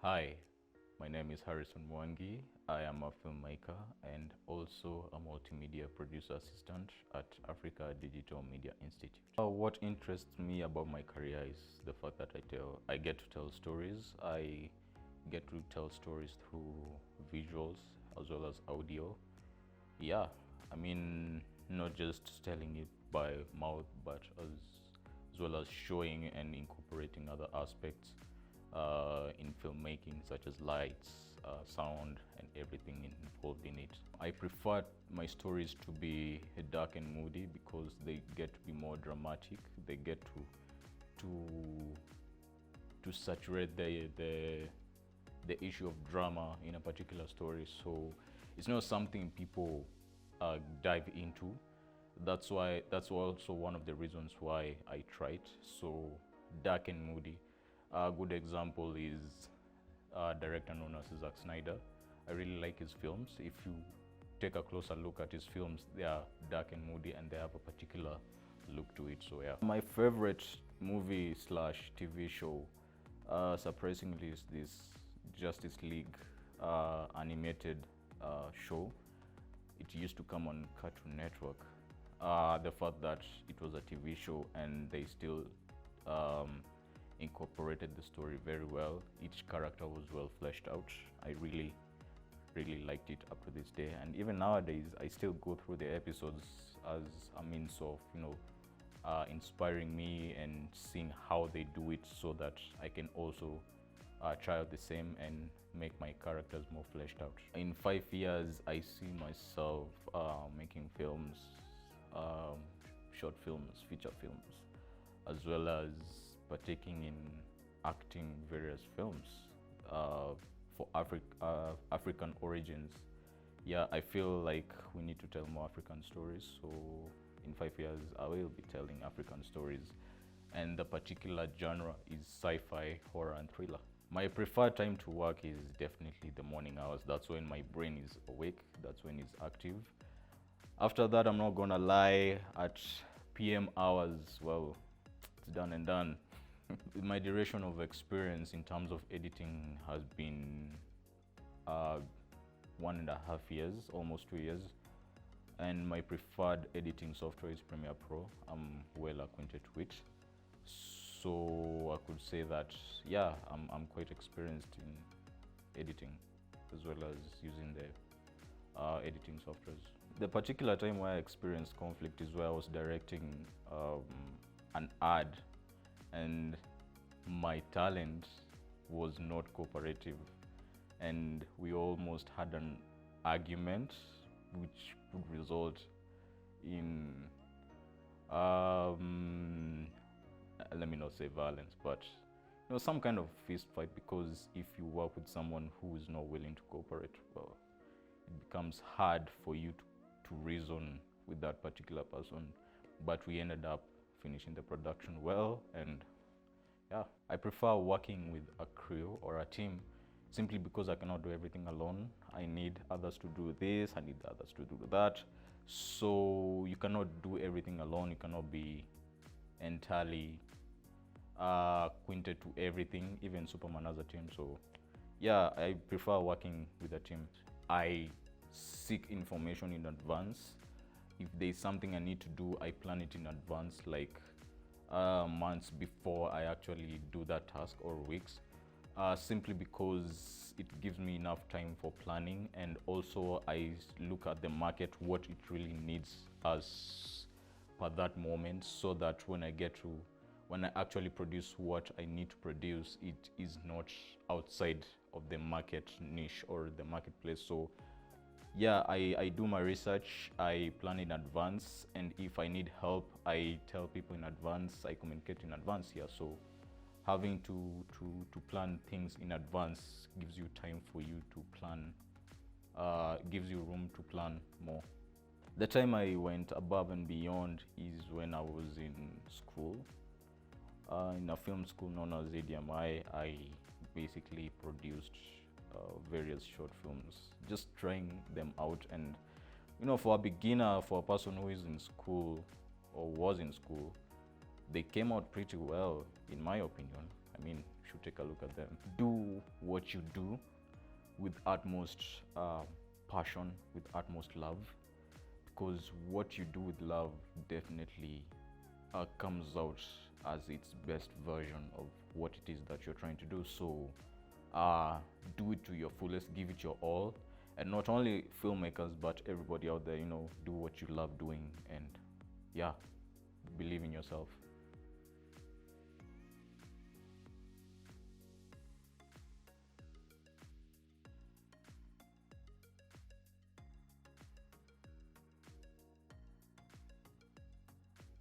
Hi, my name is Harrison Mwangi. I am a filmmaker and also a multimedia producer assistant at Africa Digital Media Institute. What interests me about my career is the fact that I get to tell stories. I get to tell stories through visuals as well as audio. Yeah, I mean, not just telling it by mouth, but as well as showing and incorporating other aspects in filmmaking, such as lights, sound, and everything involved in it. I prefer my stories to be dark and moody because they get to be more dramatic. They get to saturate the issue of drama in a particular story. So it's not something people dive into. That's also one of the reasons why I tried. So dark and moody. A good example is a director known as Zack Snyder. I really like his films. If you take a closer look at his films, they are dark and moody and they have a particular look to it. So yeah. My favorite movie slash TV show, surprisingly, is this Justice League animated show. It used to come on Cartoon Network. The fact that it was a TV show and they still incorporated the story very well. Each character was well fleshed out. I really liked it up to this day, and even nowadays I still go through the episodes as a means of inspiring me and seeing how they do it so that I can also try out the same and make my characters more fleshed out. In 5 years I see myself making films, short films, feature films, as well as partaking in acting various films for African origins. Yeah, I feel like we need to tell more African stories. So in 5 years, I will be telling African stories. And the particular genre is sci-fi, horror, and thriller. My preferred time to work is definitely the morning hours. That's when my brain is awake. That's when it's active. After that, I'm not gonna lie, at PM hours, well, it's done and done. My duration of experience in terms of editing has been 1.5 years, almost 2 years. And my preferred editing software is Premiere Pro. I'm well acquainted with it. So I could say that, yeah, I'm quite experienced in editing as well as using the editing softwares. The particular time where I experienced conflict is where I was directing an ad and my talent was not cooperative, and we almost had an argument which would result in let me not say violence, but some kind of fist fight, because if you work with someone who is not willing to cooperate, well, it becomes hard for you to reason with that particular person. But we ended up finishing the production well, and yeah, I prefer working with a crew or a team simply because I cannot do everything alone. I need others to do this, I need others to do that. So you cannot do everything alone. You cannot be entirely acquainted to everything, even Superman as a team. So yeah, I prefer working with a team. I seek information in advance. If there's something I need to do, I plan it in advance, like months before I actually do that task, or weeks, simply because it gives me enough time for planning, and also I look at the market, what it really needs as per that moment, so that when I actually produce what I need to produce, it is not outside of the market niche or the marketplace. So yeah, I do my research, I plan in advance, and if I need help, I tell people in advance, I communicate in advance here. So having to plan things in advance gives you time for you to plan, gives you room to plan more. The time I went above and beyond is when I was in school, in a film school known as Admi. I basically produced various short films, just trying them out. And for a beginner, for a person who is in school or was in school, they came out pretty well, in my opinion. I mean, should take a look at them. Do what you do with utmost passion, with utmost love, because what you do with love definitely comes out as its best version of what it is that you're trying to do. So do it to your fullest, give it your all, and not only filmmakers but everybody out there, do what you love doing, and yeah, believe in yourself.